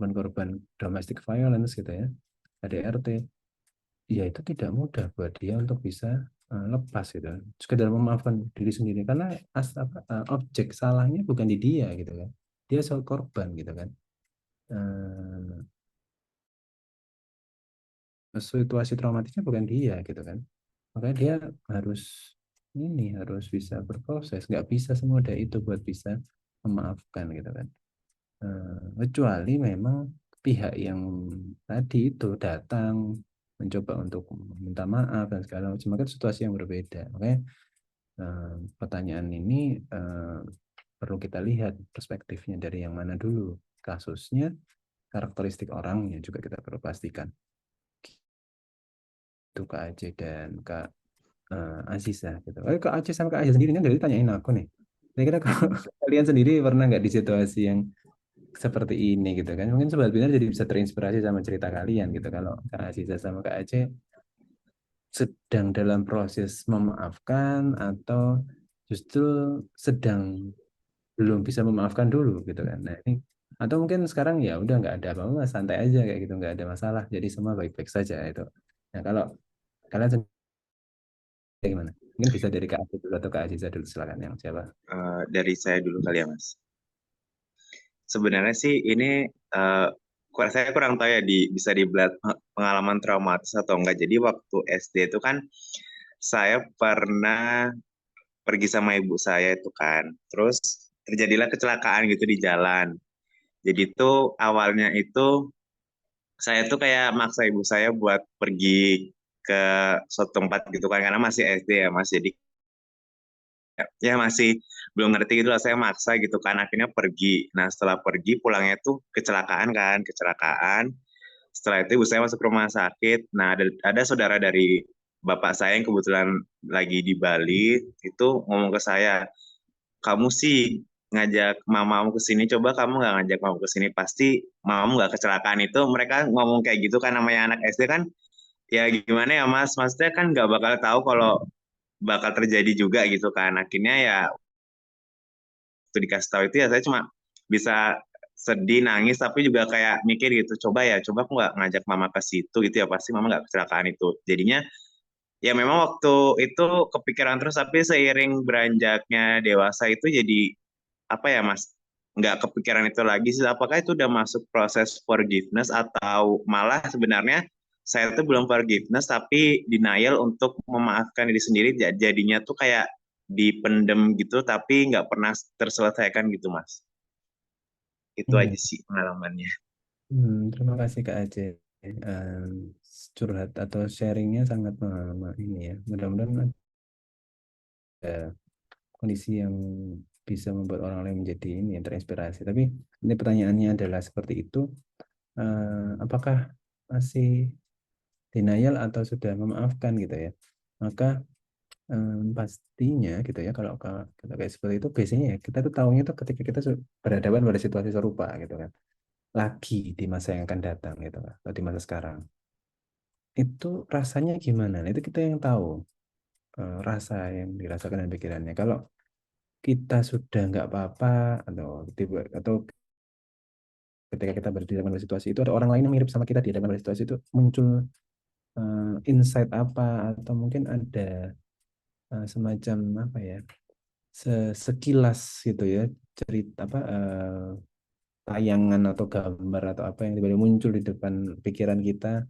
korban domestic violence gitu ya, ADRT. ya itu tidak mudah buat dia untuk bisa lepas gitu, sekedar memaafkan diri sendiri karena objek salahnya bukan di dia gitu kan, dia soal korban gitu kan. Eh, Situasi traumatisnya bukan dia gitu kan, makanya dia harus bisa berproses, nggak bisa semudah itu buat bisa memaafkan gitu kan. Kecuali memang pihak yang tadi itu datang mencoba untuk minta maaf dan segala macam, kan situasi yang berbeda. Makanya pertanyaan ini perlu kita lihat perspektifnya dari yang mana dulu, kasusnya, karakteristik orangnya juga kita perlu pastikan. Itu Kak Aceh dan Kak Aziza gitu. Kak Aceh sama Kak Aziza sendiri kan dari tanyain aku nih. Kira-kira kalau kalian sendiri pernah nggak di situasi yang seperti ini gitu kan? Mungkin Sobat Binar jadi bisa terinspirasi sama cerita kalian gitu. Kalau Kak Aziza sama Kak Aceh sedang dalam proses memaafkan atau justru sedang belum bisa memaafkan dulu gitu kan. Nah ini, atau mungkin sekarang ya udah nggak ada apa-apa, santai aja kayak gitu, nggak ada masalah. Jadi semua baik-baik saja itu. Nah kalau kalian sendiri gimana? Mungkin bisa dari Kak Aceh dulu atau Kak Aziza dulu, silakan yang siapa. Dari saya dulu kali ya Mas. Sebenarnya sih ini saya kurang tahu ya bisa dibilang pengalaman traumatis atau enggak. Jadi waktu SD itu kan saya pernah pergi sama ibu saya itu kan. Terus terjadilah kecelakaan gitu di jalan. Jadi tuh awalnya itu saya tuh kayak maksa ibu saya buat pergi ke suatu tempat gitu kan karena masih SD ya Mas. Jadi ya masih belum ngerti gitu lah, saya maksa gitu kan akhirnya pergi. Nah setelah pergi pulangnya tuh kecelakaan. Setelah itu ibu saya masuk rumah sakit. Nah ada saudara dari bapak saya yang kebetulan lagi di Bali itu ngomong ke saya, kamu sih ngajak mamamu ke sini, coba kamu nggak ngajak mamamu ke sini pasti mamamu nggak kecelakaan. Itu mereka ngomong kayak gitu kan, namanya anak SD kan ya gimana ya Mas, maksudnya kan nggak bakal tahu kalau bakal terjadi juga gitu kan. Akhirnya ya waktu dikasih tahu itu ya saya cuma bisa sedih, nangis, tapi juga kayak mikir gitu, coba aku nggak ngajak mama ke situ gitu ya, pasti mama nggak kecelakaan itu. Jadinya ya memang waktu itu kepikiran terus, tapi seiring beranjaknya dewasa itu jadi apa ya Mas, nggak kepikiran itu lagi sih. Apakah itu udah masuk proses forgiveness atau malah sebenarnya saya tuh belum forgiveness tapi denial untuk memaafkan diri sendiri, jadinya tuh kayak dipendem gitu tapi nggak pernah terselesaikan gitu Mas. Itu Iya. aja sih pengalamannya. Terima kasih Kak Aceh. Curhat atau sharingnya sangat ini ya. Mudah-mudahan ada kondisi yang bisa membuat orang lain menjadi ini yang terinspirasi. Tapi ini pertanyaannya adalah seperti itu. Apakah masih denial atau sudah memaafkan gitu ya? Maka pastinya gitu ya, kalau kita kayak seperti itu biasanya ya kita tuh tahunya tuh ketika kita berhadapan pada situasi serupa gitu kan, lagi di masa yang akan datang gitu kan, atau di masa sekarang itu rasanya gimana. Nah, itu kita yang tahu rasa yang dirasakan dan pikirannya. Kalau kita sudah nggak apa-apa atau tiba atau ketika kita berada dalam situasi itu ada orang lain yang mirip sama kita di dalam situasi itu, muncul insight apa, atau mungkin ada semacam apa ya, sekilas gitu ya, cerita apa, tayangan atau gambar atau apa yang tiba-tiba muncul di depan pikiran kita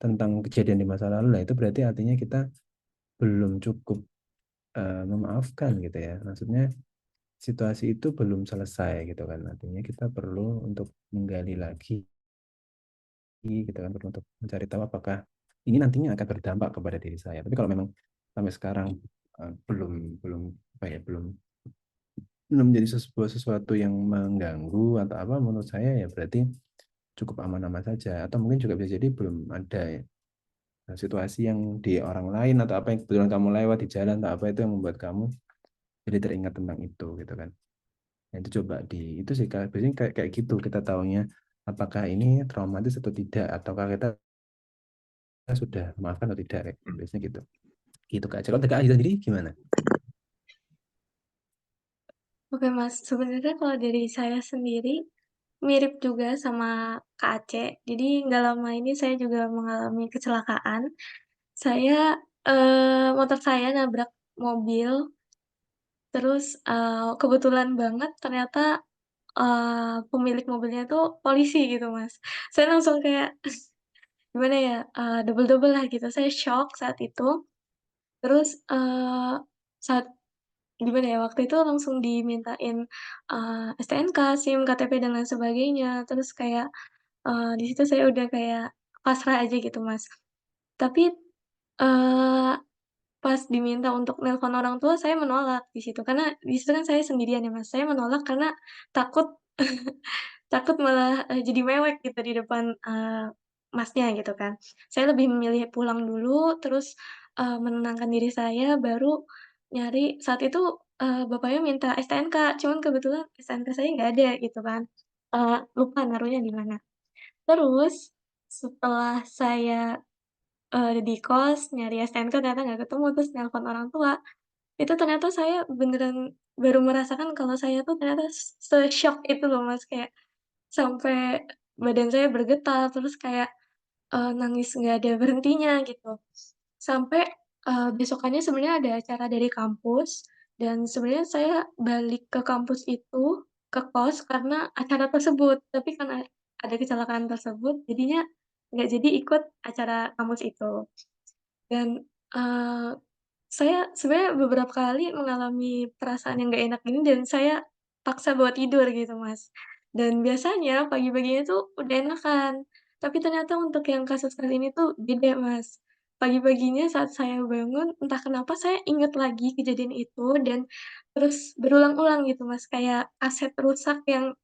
tentang kejadian di masa lalu. Nah itu berarti artinya kita belum cukup memaafkan gitu ya, maksudnya situasi itu belum selesai gitu kan, artinya kita perlu untuk menggali lagi, kita kan perlu untuk mencari tahu apakah ini nantinya akan berdampak kepada diri saya. Tapi kalau memang sampai sekarang belum belum apa ya, belum menjadi sesuatu yang mengganggu atau apa, menurut saya ya berarti cukup aman-aman saja. Atau mungkin juga bisa jadi belum ada ya, situasi yang di orang lain atau apa yang kebetulan kamu lewat di jalan atau apa itu yang membuat kamu jadi teringat tentang itu gitu kan. Nah, itu coba itu sih biasanya kayak gitu kita tahunya apakah ini traumatis atau tidak, ataukah kita sudah memaafkan atau tidak, kayak gitu. Biasanya gitu. Gitu Kak. Kalau Kak Aziza sendiri gimana? Oke Mas, sebenarnya kalau dari saya sendiri, mirip juga sama Kak Aceh. Jadi nggak lama ini saya juga mengalami kecelakaan. Saya, motor saya nabrak mobil, terus, kebetulan banget ternyata, pemilik mobilnya tuh polisi gitu, Mas. Saya langsung kayak gimana ya, double-double lah gitu. Saya syok saat itu, terus, saat gimana ya, waktu itu langsung dimintain, STNK, SIM, KTP, dan lain sebagainya. Terus kayak, di situ saya udah kayak pasrah aja gitu, Mas. Tapi, eee, pas diminta untuk nelpon orang tua, saya menolak di situ, karena di situ kan saya sendirian ya, Mas. Saya menolak karena takut takut malah, jadi mewek gitu di depan, Masnya gitu kan. Saya lebih memilih pulang dulu, terus, menenangkan diri saya, baru nyari saat itu, bapaknya minta STNK, cuman kebetulan STNK saya nggak ada gitu kan, lupa naruhnya di mana. Terus setelah saya, di kos nyari STNK ternyata nggak ketemu, terus nelpon orang tua, itu ternyata saya beneran baru merasakan kalau saya tuh ternyata se-syok itu loh, Mas, kayak sampai badan saya bergetar, terus kayak, nangis nggak ada berhentinya gitu. Sampai, besokannya sebenarnya ada acara dari kampus, dan sebenarnya saya balik ke kampus itu, ke kos karena acara tersebut, tapi karena ada kecelakaan tersebut, jadinya nggak jadi ikut acara kampus itu. Dan, saya sebenarnya beberapa kali mengalami perasaan yang nggak enak ini dan saya paksa buat tidur gitu, Mas. Dan biasanya pagi-paginya tuh udah enakan, tapi ternyata untuk yang kasus kali ini tuh beda, Mas. Pagi-paginya saat saya bangun, entah kenapa saya inget lagi kejadian itu dan terus berulang-ulang gitu, Mas, kayak aset rusak yang,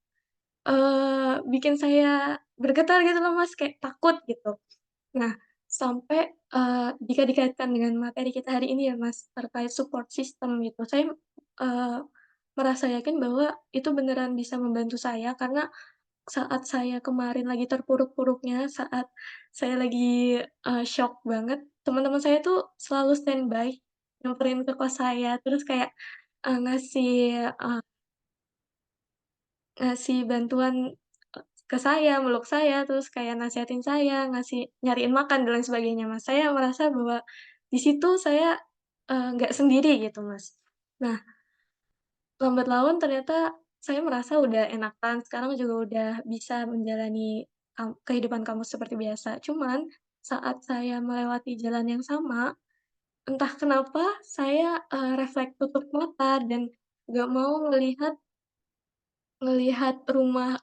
bikin saya bergetar gitu loh, Mas, kayak takut gitu. Nah, sampai, jika dikaitkan dengan materi kita hari ini ya, Mas, terkait support system gitu, saya, eee, merasa yakin bahwa itu beneran bisa membantu saya karena saat saya kemarin lagi terpuruk-puruknya, saat saya lagi, syok banget, teman-teman saya tuh selalu standby, nyamperin ke kos saya, terus kayak, ngasih, ngasih bantuan, ke saya, meluk saya, terus kayak nasehatin saya, nyariin makan dan lain sebagainya, Mas. Saya merasa bahwa di situ saya, nggak sendiri gitu, Mas. Nah, lambat laun ternyata saya merasa udah enakan, sekarang juga udah bisa menjalani kehidupan kampus seperti biasa. Cuman saat saya melewati jalan yang sama, entah kenapa saya, refleks tutup mata dan nggak mau ngelihat rumah,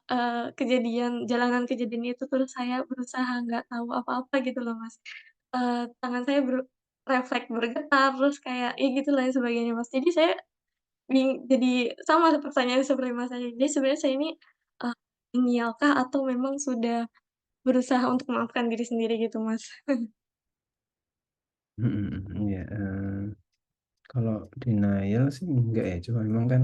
jalanan kejadian itu, terus saya berusaha nggak tahu apa-apa gitu loh, Mas. Tangan saya refleks bergetar, terus kayak ya gitu lain sebagainya, Mas. Jadi saya jadi sama pertanyaan seperti Mas tadi. Jadi sebenarnya saya ini, eee, denial-kah atau memang sudah berusaha untuk memaafkan diri sendiri gitu, Mas? Mhm mhm, iya, kalau denial sih enggak ya, cuma memang kan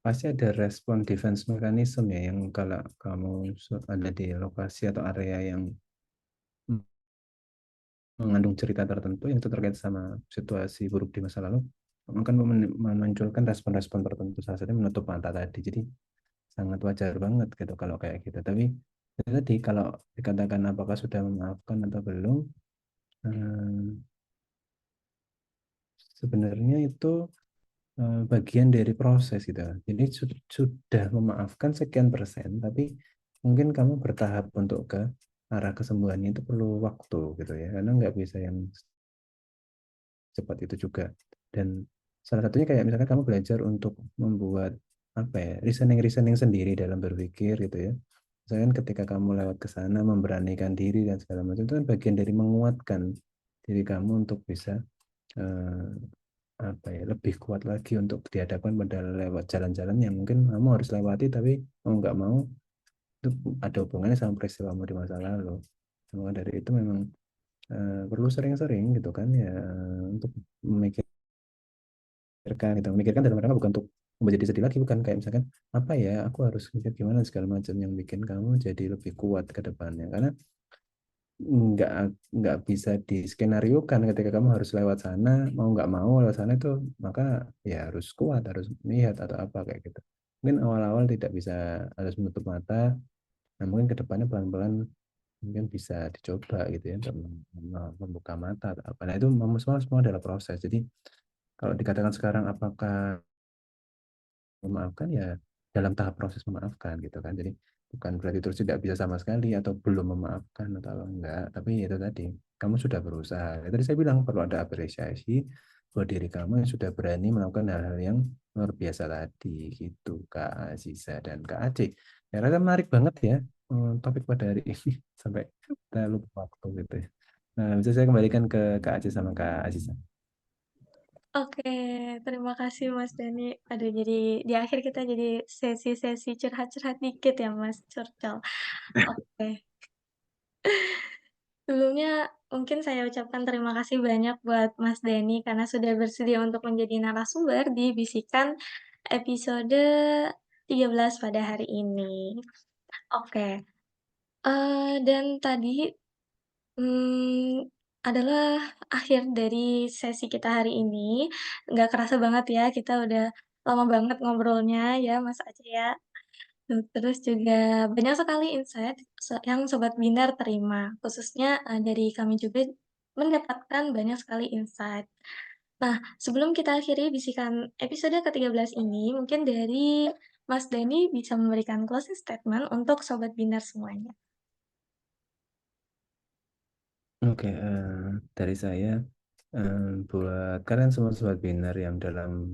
pasti ada respon defense mechanism ya, yang kalau kamu ada di lokasi atau area yang mengandung cerita tertentu yang itu terkait sama situasi buruk di masa lalu, akan memunculkan respon-respon tertentu, salah satunya menutup mata tadi. Jadi sangat wajar banget gitu kalau kayak gitu. Tapi itu tadi, kalau dikatakan apakah sudah memaafkan atau belum, eh, sebenarnya itu bagian dari proses gitu. Jadi sudah memaafkan sekian persen, tapi mungkin kamu bertahap untuk ke arah kesembuhannya itu perlu waktu gitu ya, karena nggak bisa yang cepat itu juga. Dan salah satunya kayak misalkan kamu belajar untuk membuat apa ya, reasoning sendiri dalam berpikir gitu ya. Misalkan ketika kamu lewat ke sana memberanikan diri dan segala macam, itu kan bagian dari menguatkan diri kamu untuk bisa eh, apa ya, lebih kuat lagi untuk dihadapkan pada lewat jalan-jalan yang mungkin kamu harus lewati, tapi mau nggak mau itu ada hubungannya sama peristiwamu di masa lalu. Maka dari itu memang perlu sering-sering gitu kan ya, untuk memikirkan dalam rangka bukan untuk membuat jadi sedih lagi, bukan kayak misalkan apa ya, aku harus mikir gimana segala macam yang bikin kamu jadi lebih kuat ke depannya, karena nggak nggak bisa diskenariokan ketika kamu harus lewat sana, mau nggak mau lewat sana itu, maka ya harus kuat, harus lihat atau apa kayak gitu. Mungkin awal-awal tidak bisa, harus menutup mata, Nah, mungkin ke depannya pelan-pelan mungkin bisa dicoba gitu ya untuk membuka mata atau apa. Nah, itu semua adalah proses. Jadi kalau dikatakan sekarang apakah memaafkan, ya dalam tahap proses memaafkan gitu kan. Jadi bukan berarti terus tidak bisa sama sekali atau belum memaafkan atau enggak, tapi itu tadi kamu sudah berusaha. Ya, tadi saya bilang perlu ada apresiasi buat diri kamu yang sudah berani melakukan hal-hal yang luar biasa tadi gitu, Kak Aziza dan Kak Aceh. Ya, rasa menarik banget ya topik pada hari ini sampai kita lupa waktu gitu ya. Nah, bisa saya kembalikan ke Kak Aceh sama Kak Aziza. Oke, terima kasih Mas Dani. Aduh, jadi di akhir kita jadi sesi-sesi curhat-curhat dikit ya Mas Curcol. Oke, sebelumnya mungkin saya ucapkan terima kasih banyak buat Mas Dani karena sudah bersedia untuk menjadi narasumber di Bisikan episode 13 pada hari ini. Oke, dan tadi adalah akhir dari sesi kita hari ini. Nggak kerasa banget ya, kita udah lama banget ngobrolnya ya, Mas Aceh ya. Terus juga banyak sekali insight yang Sobat Binar terima, khususnya, dari kami juga mendapatkan banyak sekali insight. Nah, sebelum kita akhiri bisikan episode ke-13 ini, mungkin dari Mas Dani bisa memberikan closing statement untuk Sobat Binar semuanya. Oke, dari saya buat kalian semua sobat binar yang dalam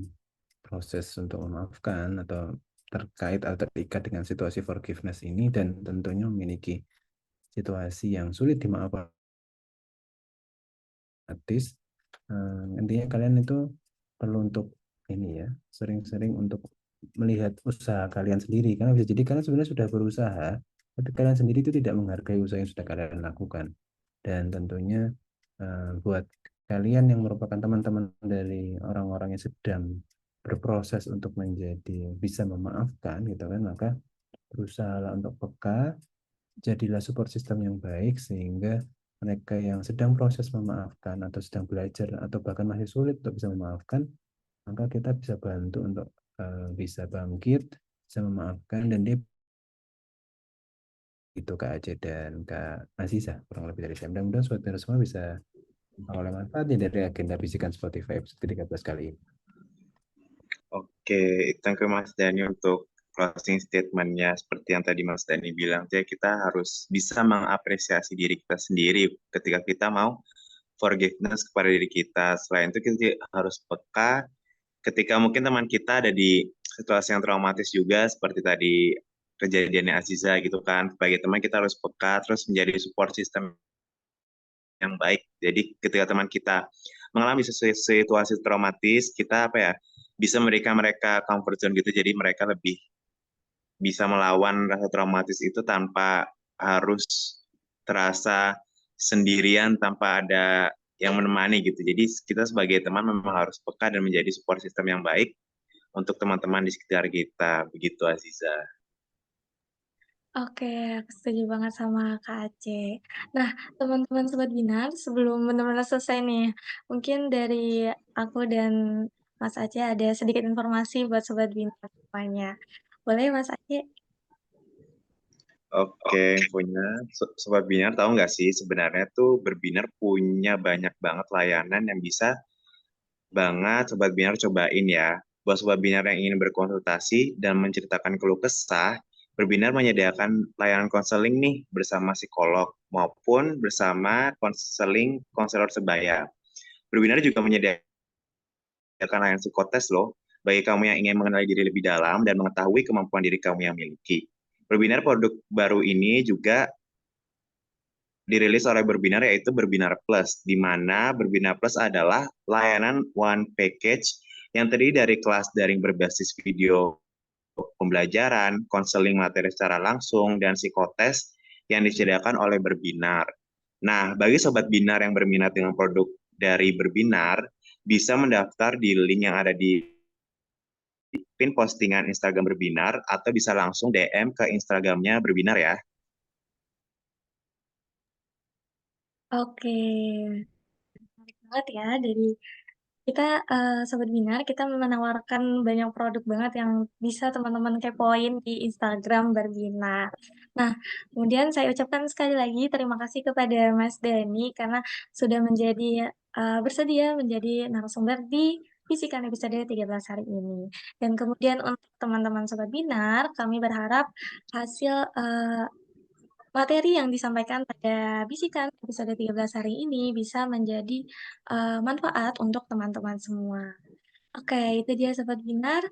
proses untuk memaafkan atau terkait atau terikat dengan situasi forgiveness ini dan tentunya memiliki situasi yang sulit dimaafkan, intinya kalian itu perlu untuk ini ya, sering-sering untuk melihat usaha kalian sendiri karena bisa jadi kalian sebenarnya sudah berusaha tapi kalian sendiri itu tidak menghargai usaha yang sudah kalian lakukan. Dan tentunya buat kalian yang merupakan teman-teman dari orang-orang yang sedang berproses untuk menjadi bisa memaafkan gitu kan, maka berusahalah untuk peka, jadilah support system yang baik sehingga mereka yang sedang proses memaafkan atau sedang belajar atau bahkan masih sulit untuk bisa memaafkan, maka kita bisa bantu untuk bisa bangkit, bisa memaafkan, dan dia itu Kak Aceh dan Kak Aziza kurang lebih dari saya. Mudah-mudahan sobat semua bisa oleh manfaatnya dari agenda bisikan Spotify episode ke-13 kali ini. Oke, thank you Mas Dani untuk closing statement-nya. Seperti yang tadi Mas Dani bilang, jadi kita harus bisa mengapresiasi diri kita sendiri ketika kita mau forgiveness kepada diri kita. Selain itu kita harus peka ketika mungkin teman kita ada di situasi yang traumatis juga, seperti tadi kejadiannya Aziza gitu kan. Sebagai teman kita harus peka, terus menjadi support system yang baik. Jadi ketika teman kita mengalami situasi traumatis, kita apa ya, bisa memberikan mereka comfort zone gitu. Jadi mereka lebih bisa melawan rasa traumatis itu tanpa harus terasa sendirian tanpa ada yang menemani gitu. Jadi kita sebagai teman memang harus peka dan menjadi support system yang baik untuk teman-teman di sekitar kita. Begitu Aziza. Oke, aku setuju banget sama Kak Aceh. Nah, teman-teman Sobat Binar, sebelum benar-benar selesai nih, mungkin dari aku dan Mas Aceh ada sedikit informasi buat Sobat Binar semuanya. Boleh Mas Aceh? Oke, punya Sobat Binar tahu nggak sih sebenarnya tuh Berbinar punya banyak banget layanan yang bisa banget Sobat Binar cobain ya. Buat Sobat Binar yang ingin berkonsultasi dan menceritakan keluh kesah, Berbinar menyediakan layanan konseling nih bersama psikolog maupun bersama konselor sebaya. Berbinar juga menyediakan layanan psikotes loh, bagi kamu yang ingin mengenali diri lebih dalam dan mengetahui kemampuan diri kamu yang miliki. Berbinar produk baru ini juga dirilis oleh Berbinar yaitu Berbinar Plus, di mana Berbinar Plus adalah layanan one package yang terdiri dari kelas daring berbasis video pembelajaran, konseling materi secara langsung, dan psikotes yang disediakan oleh Berbinar. Nah, bagi Sobat Binar yang berminat dengan produk dari Berbinar, bisa mendaftar di link yang ada di pin postingan Instagram Berbinar atau bisa langsung DM ke Instagramnya Berbinar ya. Oke, menarik banget ya dari kita, Sobat Binar, kita menawarkan banyak produk banget yang bisa teman-teman kepoin di Instagram Berbinar. Nah, kemudian saya ucapkan sekali lagi terima kasih kepada Mas Dani karena sudah bersedia menjadi narasumber di Bisikan episode 13 hari ini. Dan kemudian untuk teman-teman Sobat Binar, kami berharap hasil, materi yang disampaikan pada Bisikan episode 13 hari ini bisa menjadi, manfaat untuk teman-teman semua. Oke, itu dia Sobat Binar.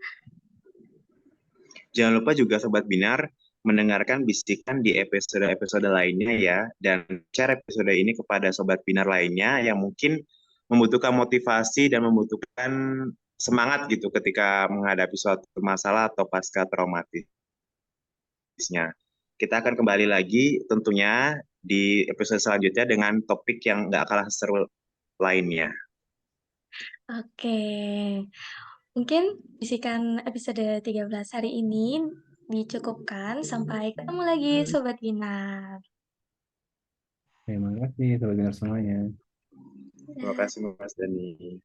Jangan lupa juga Sobat Binar mendengarkan bisikan di episode-episode lainnya ya, dan share episode ini kepada Sobat Binar lainnya yang mungkin membutuhkan motivasi dan membutuhkan semangat gitu ketika menghadapi suatu masalah atau pasca traumatisnya. Kita akan kembali lagi tentunya di episode selanjutnya dengan topik yang nggak kalah seru lainnya. Oke, mungkin Bisikan episode 13 hari ini dicukupkan. Sampai ketemu lagi Sobat Binar. Terima kasih, sobat dengar semuanya. Terima Dah. kasih Mas Dani.